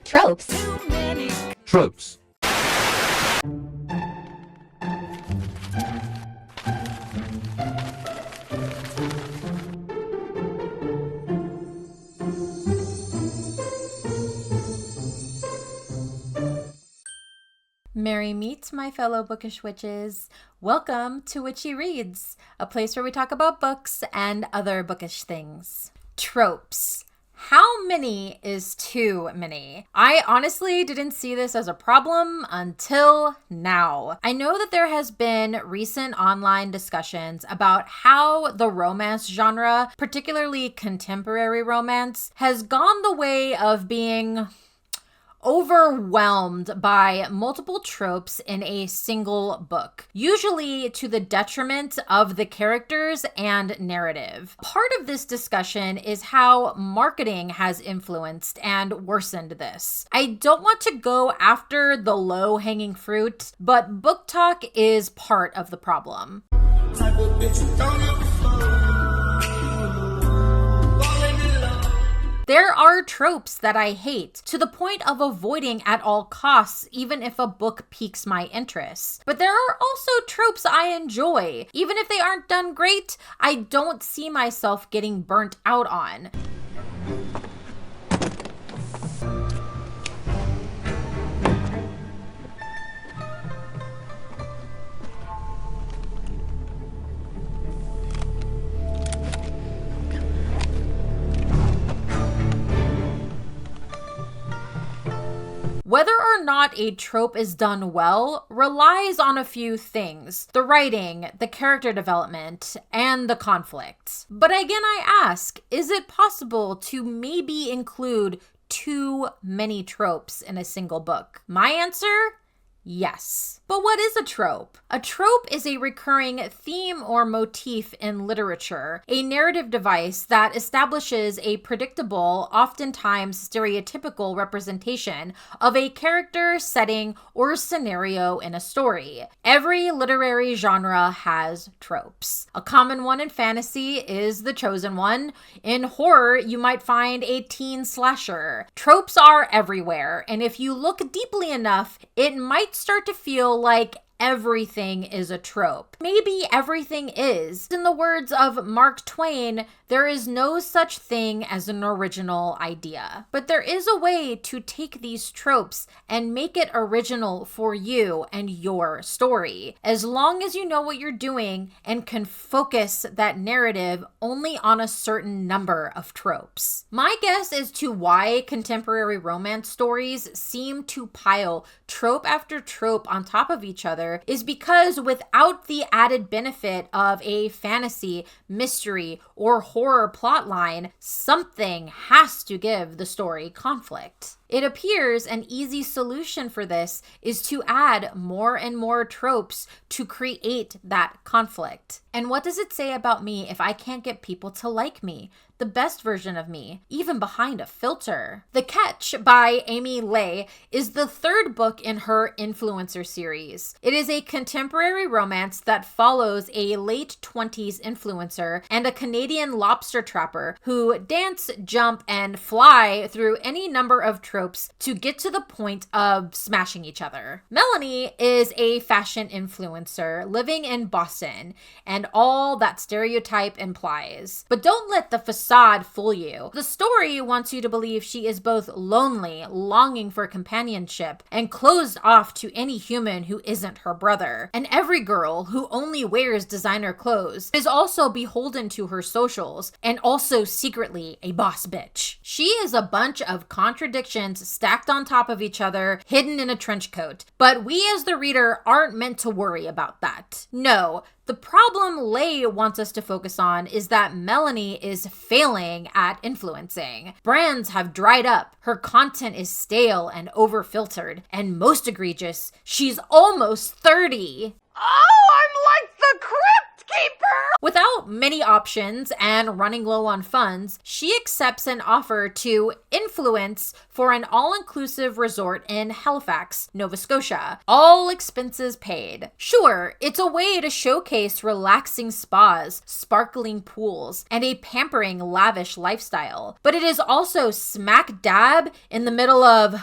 Tropes. Tropes. Merry meet my fellow bookish witches. Welcome to Witchy Reads, a place where we talk about books and other bookish things. Tropes. How many is too many? I honestly didn't see this as a problem until now. I know that there has been recent online discussions about how the romance genre, particularly contemporary romance, has gone the way of being overwhelmed by multiple tropes in a single book, usually to the detriment of the characters and narrative. Part of this discussion is how marketing has influenced and worsened this. I don't want to go after the low-hanging fruit, but book talk is part of the problem. There are tropes that I hate, to the point of avoiding at all costs, even if a book piques my interest. But there are also tropes I enjoy. Even if they aren't done great, I don't see myself getting burnt out on. Whether or not a trope is done well relies on a few things: the writing, the character development, and the conflict. But again, I ask, is it possible to maybe include too many tropes in a single book? My answer? Yes. But what is a trope? A trope is a recurring theme or motif in literature, a narrative device that establishes a predictable, oftentimes stereotypical representation of a character, setting, or scenario in a story. Every literary genre has tropes. A common one in fantasy is the chosen one. In horror, you might find a teen slasher. Tropes are everywhere, and if you look deeply enough, it might start to feel like everything is a trope. Maybe everything is. In the words of Mark Twain, there is no such thing as an original idea. But there is a way to take these tropes and make it original for you and your story, as long as you know what you're doing and can focus that narrative only on a certain number of tropes. My guess as to why contemporary romance stories seem to pile trope after trope on top of each other is because without the added benefit of a fantasy, mystery, or horror plotline, something has to give the story conflict. It appears an easy solution for this is to add more and more tropes to create that conflict. And what does it say about me if I can't get people to like me, the best version of me, even behind a filter? The Catch by Amy Lea is the third book in her influencer series. It is a contemporary romance that follows a late 20s influencer and a Canadian lobster trapper who dance, jump, and fly through any number of tropes to get to the point of smashing each other. Melanie is a fashion influencer living in Boston and all that stereotype implies. But don't let the facade fool you. The story wants you to believe she is both lonely, longing for companionship, and closed off to any human who isn't her brother. And every girl who only wears designer clothes is also beholden to her socials and also secretly a boss bitch. She is a bunch of contradictions stacked on top of each other, hidden in a trench coat. But we as the reader aren't meant to worry about that. No, the problem Lea wants us to focus on is that Melanie is failing at influencing. Brands have dried up, her content is stale and over-filtered, and most egregious, she's almost 30. Oh, I'm like the crypt! Without many options and running low on funds, she accepts an offer to influence for an all-inclusive resort in Halifax, Nova Scotia. All expenses paid. Sure, it's a way to showcase relaxing spas, sparkling pools, and a pampering, lavish lifestyle. But it is also smack dab in the middle of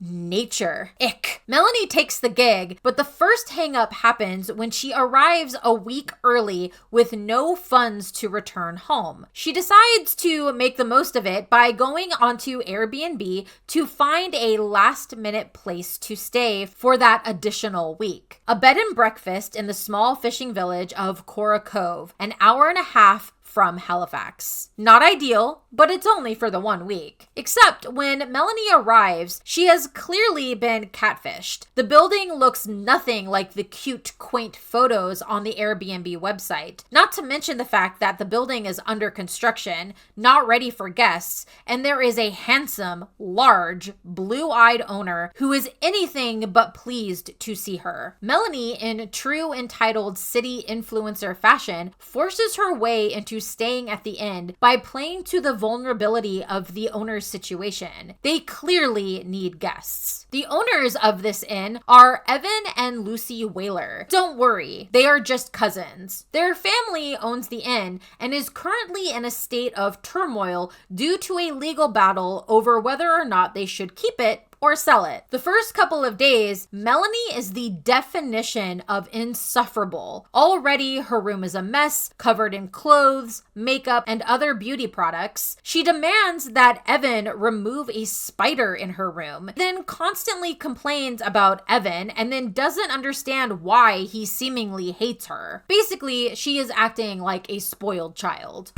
nature. Ick. Melanie takes the gig, but the first hang-up happens when she arrives a week early with no funds to return home. She decides to make the most of it by going onto Airbnb to find a last-minute place to stay for that additional week. A bed and breakfast in the small fishing village of Cora Cove, an hour and a half from Halifax. Not ideal, but it's only for the 1 week. Except when Melanie arrives, she has clearly been catfished. The building looks nothing like the cute, quaint photos on the Airbnb website. Not to mention the fact that the building is under construction, not ready for guests, and there is a handsome, large, blue-eyed owner who is anything but pleased to see her. Melanie, in true entitled city influencer fashion, forces her way into staying at the end by playing to the vulnerability of the owner's situation. They clearly need guests. The owners of this inn are Evan and Lucy Whaler. Don't worry, they are just cousins. Their family owns the inn and is currently in a state of turmoil due to a legal battle over whether or not they should keep it or sell it. The first couple of days, Melanie is the definition of insufferable. Already, her room is a mess, covered in clothes, makeup, and other beauty products. She demands that Evan remove a spider in her room, then constantly complains about Evan, and then doesn't understand why he seemingly hates her. Basically, she is acting like a spoiled child.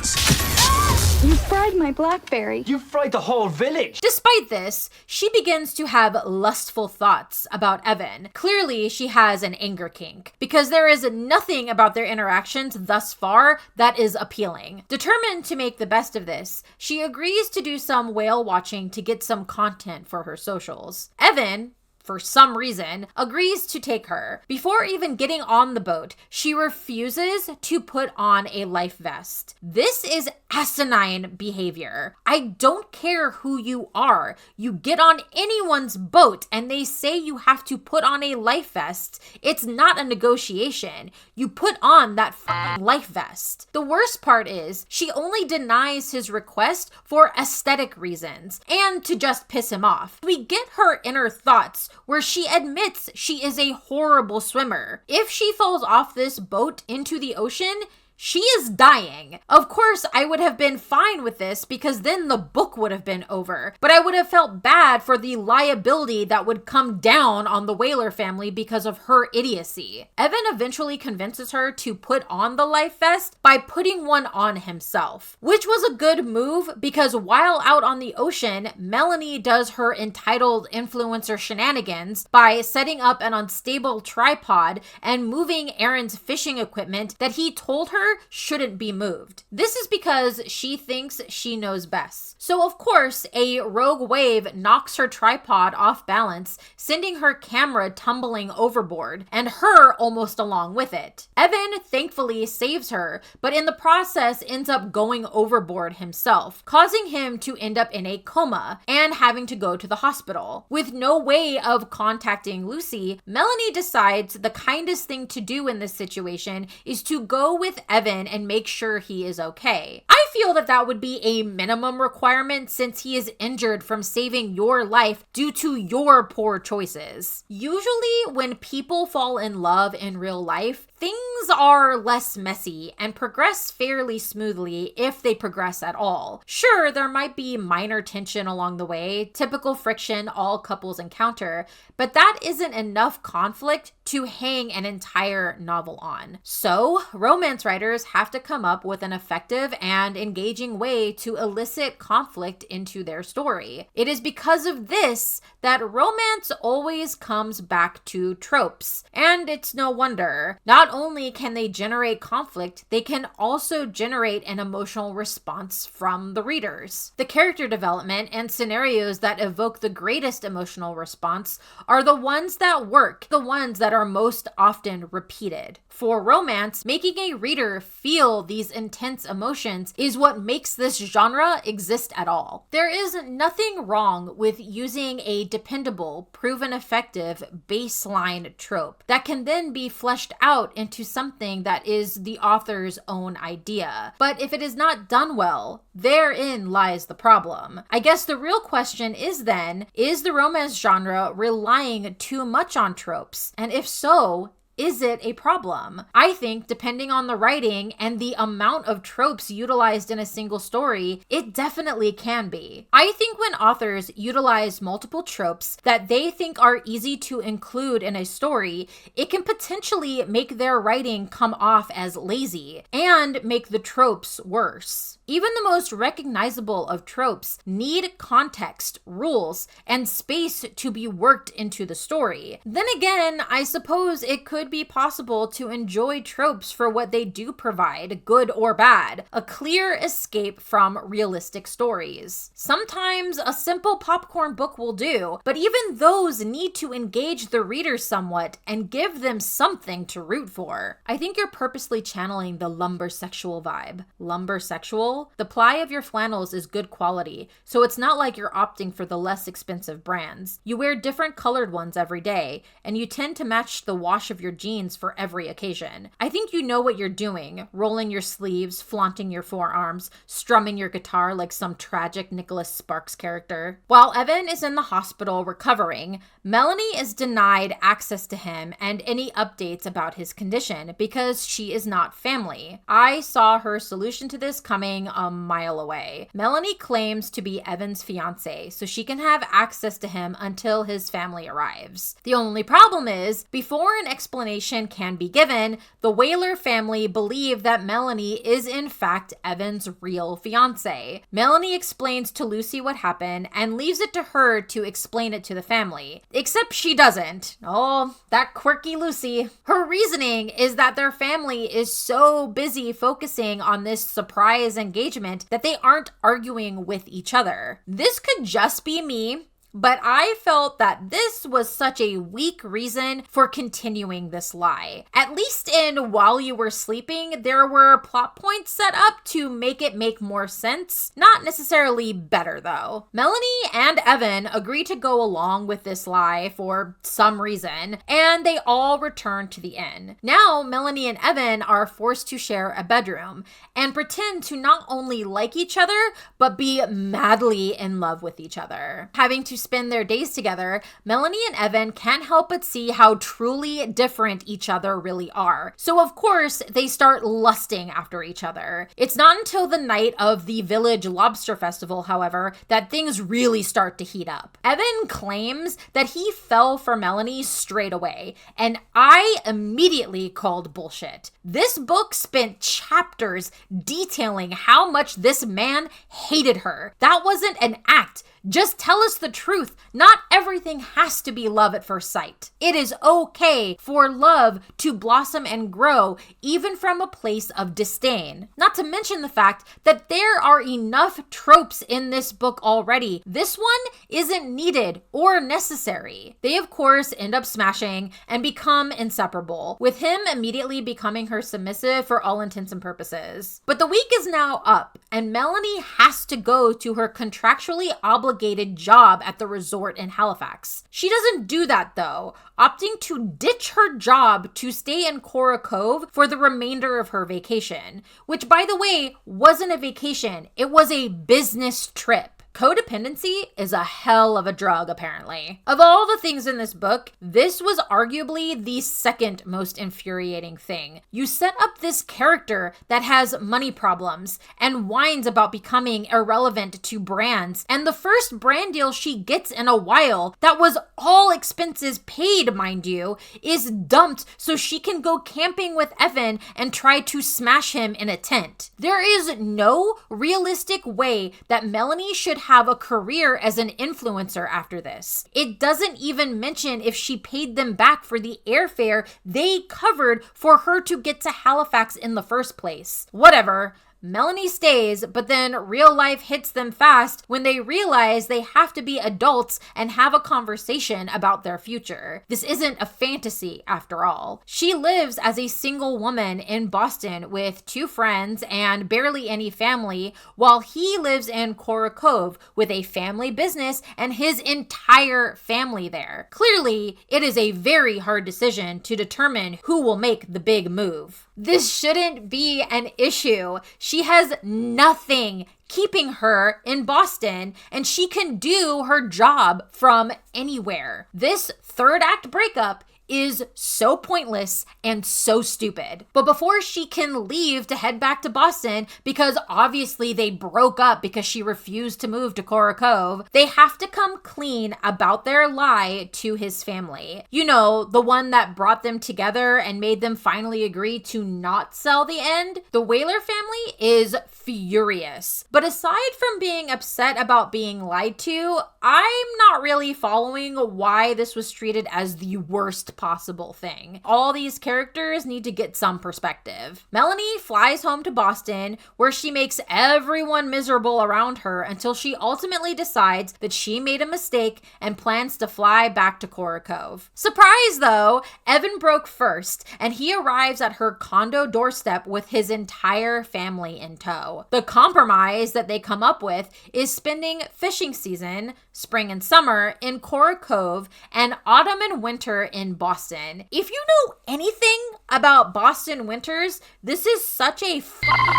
You fried my blackberry. You fried the whole village. Despite this, she begins to have lustful thoughts about Evan. Clearly, she has an anger kink, because there is nothing about their interactions thus far that is appealing. Determined to make the best of this, she agrees to do some whale watching to get some content for her socials. Evan, for some reason, agrees to take her. Before even getting on the boat, she refuses to put on a life vest. This is asinine behavior. I don't care who you are. You get on anyone's boat and they say you have to put on a life vest. It's not a negotiation. You put on that fucking life vest. The worst part is she only denies his request for aesthetic reasons and to just piss him off. We get her inner thoughts where she admits she is a horrible swimmer. If she falls off this boat into the ocean, she is dying. Of course, I would have been fine with this because then the book would have been over, but I would have felt bad for the liability that would come down on the Whaler family because of her idiocy. Evan eventually convinces her to put on the life vest by putting one on himself, which was a good move because while out on the ocean, Melanie does her entitled influencer shenanigans by setting up an unstable tripod and moving Aaron's fishing equipment that he told her shouldn't be moved. This is because she thinks she knows best. So of course, a rogue wave knocks her tripod off balance, sending her camera tumbling overboard, and her almost along with it. Evan thankfully saves her, but in the process ends up going overboard himself, causing him to end up in a coma and having to go to the hospital. With no way of contacting Lucy, Melanie decides the kindest thing to do in this situation is to go with Evan and make sure he is okay. I feel that that would be a minimum requirement since he is injured from saving your life due to your poor choices. Usually when people fall in love in real life, things are less messy and progress fairly smoothly if they progress at all. Sure, there might be minor tension along the way, typical friction all couples encounter, but that isn't enough conflict to hang an entire novel on. So, romance writers writers have to come up with an effective and engaging way to elicit conflict into their story. It is because of this that romance always comes back to tropes. And it's no wonder. Not only can they generate conflict, they can also generate an emotional response from the readers. The character development and scenarios that evoke the greatest emotional response are the ones that work, the ones that are most often repeated. For romance, making a reader feel these intense emotions is what makes this genre exist at all. There is nothing wrong with using a dependable, proven effective baseline trope that can then be fleshed out into something that is the author's own idea. But if it is not done well, therein lies the problem. I guess the real question is then, is the romance genre relying too much on tropes? And if so, is it a problem? I think, depending on the writing and the amount of tropes utilized in a single story, it definitely can be. I think when authors utilize multiple tropes that they think are easy to include in a story, it can potentially make their writing come off as lazy and make the tropes worse. Even the most recognizable of tropes need context, rules, and space to be worked into the story. Then again, I suppose it could be possible to enjoy tropes for what they do provide, good or bad, a clear escape from realistic stories. Sometimes a simple popcorn book will do, but even those need to engage the reader somewhat and give them something to root for. I think you're purposely channeling the lumbersexual vibe. Lumbersexual? The ply of your flannels is good quality, so it's not like you're opting for the less expensive brands. You wear different colored ones every day, and you tend to match the wash of your jeans for every occasion. I think you know what you're doing, rolling your sleeves, flaunting your forearms, strumming your guitar like some tragic Nicholas Sparks character. While Evan is in the hospital recovering, Melanie is denied access to him and any updates about his condition because she is not family. I saw her solution to this coming a mile away. Melanie claims to be Evan's fiance, so she can have access to him until his family arrives. The only problem is, before an explanation can be given, the Whaler family believe that Melanie is in fact Evan's real fiance. Melanie explains to Lucy what happened and leaves it to her to explain it to the family. Except she doesn't. Oh, that quirky Lucy. Her reasoning is that their family is so busy focusing on this surprise engagement that they aren't arguing with each other. This could just be me, but I felt that this was such a weak reason for continuing this lie. At least in While You Were Sleeping, there were plot points set up to make it make more sense. Not necessarily better though. Melanie and Evan agree to go along with this lie for some reason, and they all return to the inn. Now, Melanie and Evan are forced to share a bedroom and pretend to not only like each other, but be madly in love with each other. Having to spend their days together, Melanie and Evan can't help but see how truly different each other really are. So of course, they start lusting after each other. It's not until the night of the village lobster festival, however, that things really start to heat up. Evan claims that he fell for Melanie straight away, and I immediately called bullshit. This book spent chapters detailing how much this man hated her. That wasn't an act. Just tell us the truth. Not everything has to be love at first sight. It is okay for love to blossom and grow, even from a place of disdain. Not to mention the fact that there are enough tropes in this book already. This one isn't needed or necessary. They, of course, end up smashing and become inseparable, with him immediately becoming her submissive for all intents and purposes. But the week is now up, and Melanie has to go to her contractually obligated job at the resort in Halifax. She doesn't do that though, opting to ditch her job to stay in Cora Cove for the remainder of her vacation, which by the way, wasn't a vacation, it was a business trip. Codependency is a hell of a drug, apparently. Of all the things in this book, this was arguably the second most infuriating thing. You set up this character that has money problems and whines about becoming irrelevant to brands, and the first brand deal she gets in a while, that was all expenses paid, mind you, is dumped so she can go camping with Evan and try to smash him in a tent. There is no realistic way that Melanie should have a career as an influencer after this. It doesn't even mention if she paid them back for the airfare they covered for her to get to Halifax in the first place. Whatever. Melanie stays, but then real life hits them fast when they realize they have to be adults and have a conversation about their future. This isn't a fantasy after all. She lives as a single woman in Boston with 2 friends and barely any family, while he lives in Cora Cove with a family business and his entire family there. Clearly, it is a very hard decision to determine who will make the big move. This shouldn't be an issue. She has nothing keeping her in Boston, and she can do her job from anywhere. This third act breakup is so pointless and so stupid. But before she can leave to head back to Boston, because obviously they broke up because she refused to move to Cora Cove, they have to come clean about their lie to his family. You know, the one that brought them together and made them finally agree to not sell the end. The Whaler family is furious. But aside from being upset about being lied to, I'm not really following why this was treated as the worst possible thing. All these characters need to get some perspective. Melanie flies home to Boston, where she makes everyone miserable around her until she ultimately decides that she made a mistake and plans to fly back to Cora Cove. Surprise though, Evan broke first, and he arrives at her condo doorstep with his entire family in tow. The compromise that they come up with is spending fishing season, spring and summer, in Cora Cove and autumn and winter in Boston. If you know anything about Boston winters, this is such a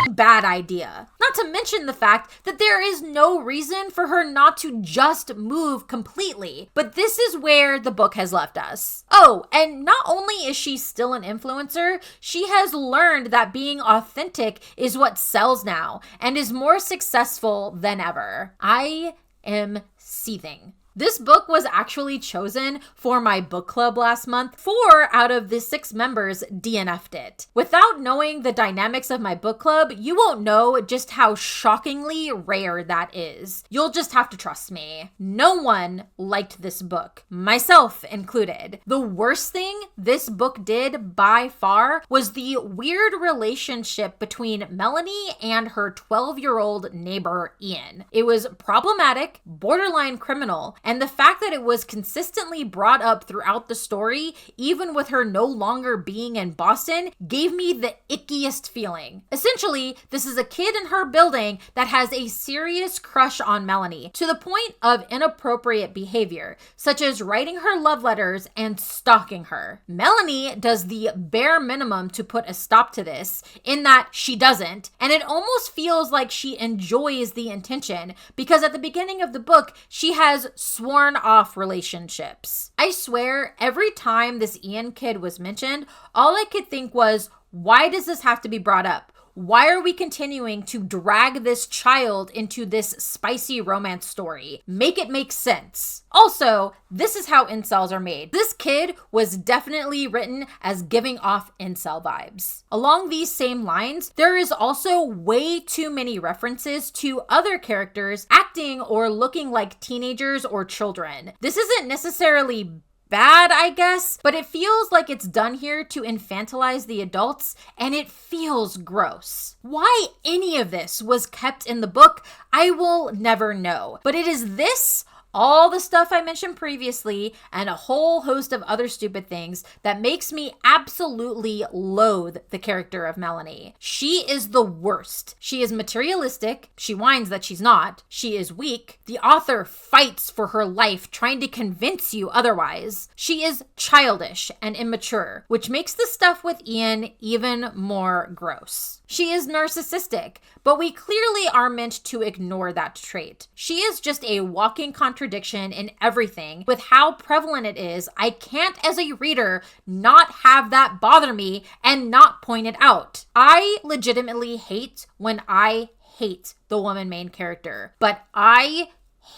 bad idea. Not to mention the fact that there is no reason for her not to just move completely. But this is where the book has left us. Oh, and not only is she still an influencer, she has learned that being authentic is what sells now and is more successful than ever. I am seething. This book was actually chosen for my book club last month. 4 out of the 6 members DNF'd it. Without knowing the dynamics of my book club, you won't know just how shockingly rare that is. You'll just have to trust me. No one liked this book, myself included. The worst thing this book did by far was the weird relationship between Melanie and her 12-year-old neighbor Ian. It was problematic, borderline criminal, and the fact that it was consistently brought up throughout the story, even with her no longer being in Boston, gave me the ickiest feeling. Essentially, this is a kid in her building that has a serious crush on Melanie, to the point of inappropriate behavior, such as writing her love letters and stalking her. Melanie does the bare minimum to put a stop to this, in that she doesn't, and it almost feels like she enjoys the intention, because at the beginning of the book, she has sworn off relationships. I swear, every time this Ian kid was mentioned, all I could think was, why does this have to be brought up? Why are we continuing to drag this child into this spicy romance story? Make it make sense. Also, this is how incels are made. This kid was definitely written as giving off incel vibes. Along these same lines, there is also way too many references to other characters acting or looking like teenagers or children. This isn't necessarily bad, I guess, but it feels like it's done here to infantilize the adults, and it feels gross. Why any of this was kept in the book, I will never know. But it is this, all the stuff I mentioned previously, and a whole host of other stupid things that makes me absolutely loathe the character of Melanie. She is the worst. She is materialistic. She whines that she's not. She is weak. The author fights for her life, trying to convince you otherwise. She is childish and immature, which makes the stuff with Ian even more gross. She is narcissistic, but we clearly are meant to ignore that trait. She is just a walking contradiction in everything. With how prevalent it is, I can't as a reader not have that bother me and not point it out. I legitimately hate when I hate the woman main character, but I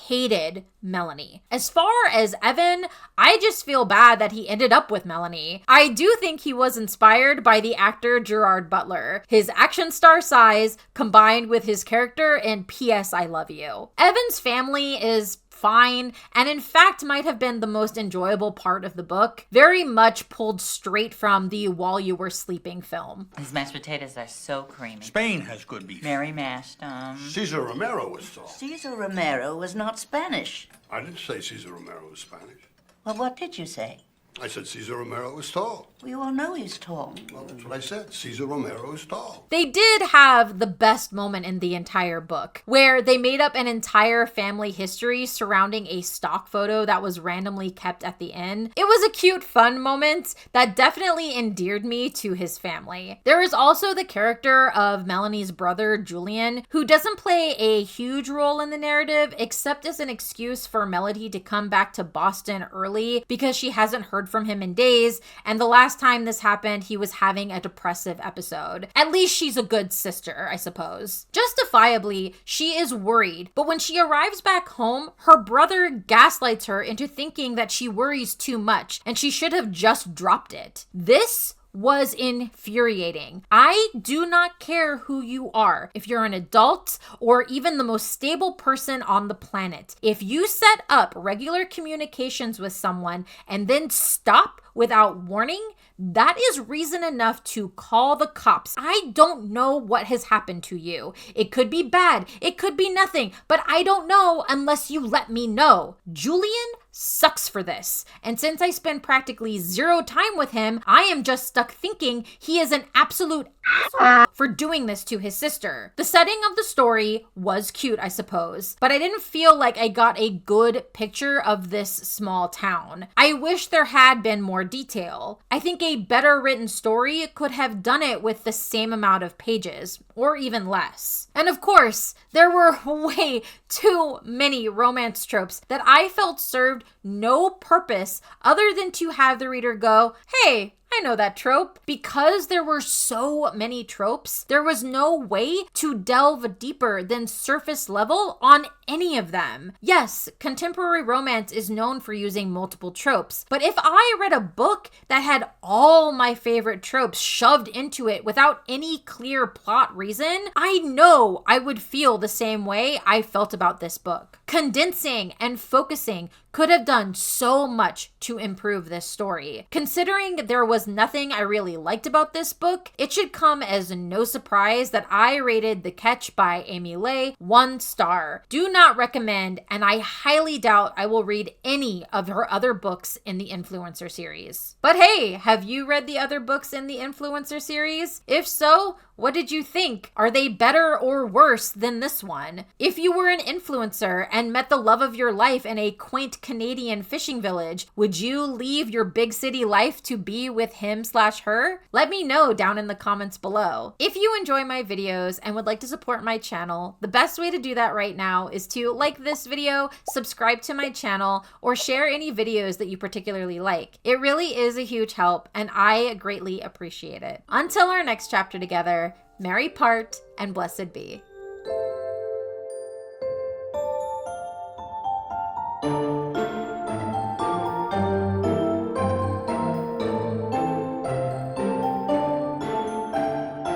hated Melanie. As far as Evan, I just feel bad that he ended up with Melanie. I do think he was inspired by the actor Gerard Butler, his action star size combined with his character in P.S. I Love You. Evan's family is fine, and in fact might have been the most enjoyable part of the book, very much pulled straight from the While You Were Sleeping film. These mashed potatoes are so creamy. Spain has good beef. Mary mashed, Cesar Romero was tall. Cesar Romero was not Spanish. I didn't say Cesar Romero was Spanish. Well, what did you say? I said Cesar Romero was tall. We all know he's tall. Well, that's what I said. Cesar Romero is tall. They did have the best moment in the entire book, where they made up an entire family history surrounding a stock photo that was randomly kept at the end. It was a cute, fun moment that definitely endeared me to his family. There is also the character of Melanie's brother, Julian, who doesn't play a huge role in the narrative, except as an excuse for Melody to come back to Boston early because she hasn't heard from him in days, and the last time this happened, he was having a depressive episode. At least she's a good sister, I suppose. Justifiably, she is worried, but when she arrives back home, her brother gaslights her into thinking that she worries too much, and she should have just dropped it. This was infuriating. I do not care who you are, if you're an adult or even the most stable person on the planet. If you set up regular communications with someone and then stop without warning, that is reason enough to call the cops. I don't know what has happened to you. It could be bad, it could be nothing, but I don't know unless you let me know. Julian sucks for this, and since I spend practically zero time with him, I am just stuck thinking he is an absolute asshole for doing this to his sister. The setting of the story was cute, I suppose, but I didn't feel like I got a good picture of this small town. I wish there had been more detail. I think a better written story could have done it with the same amount of pages, or even less. And of course, there were way too many romance tropes that I felt served no purpose other than to have the reader go, hey, I know that trope. Because there were so many tropes, there was no way to delve deeper than surface level on any of them. Yes, contemporary romance is known for using multiple tropes, but if I read a book that had all my favorite tropes shoved into it without any clear plot reason, I know I would feel the same way I felt about this book. Condensing and focusing could have done so much to improve this story. Considering there was nothing I really liked about this book, it should come as no surprise that I rated The Catch by Amy Lea 1 star. Do not recommend, and I highly doubt I will read any of her other books in the Influencer series. But hey, have you read the other books in the Influencer series? If so, what did you think? Are they better or worse than this one? If you were an influencer and met the love of your life in a quaint Canadian fishing village, would you leave your big city life to be with him/her? Let me know down in the comments below. If you enjoy my videos and would like to support my channel, the best way to do that right now is to like this video, subscribe to my channel, or share any videos that you particularly like. It really is a huge help, and I greatly appreciate it. Until our next chapter together, merry part and blessed be.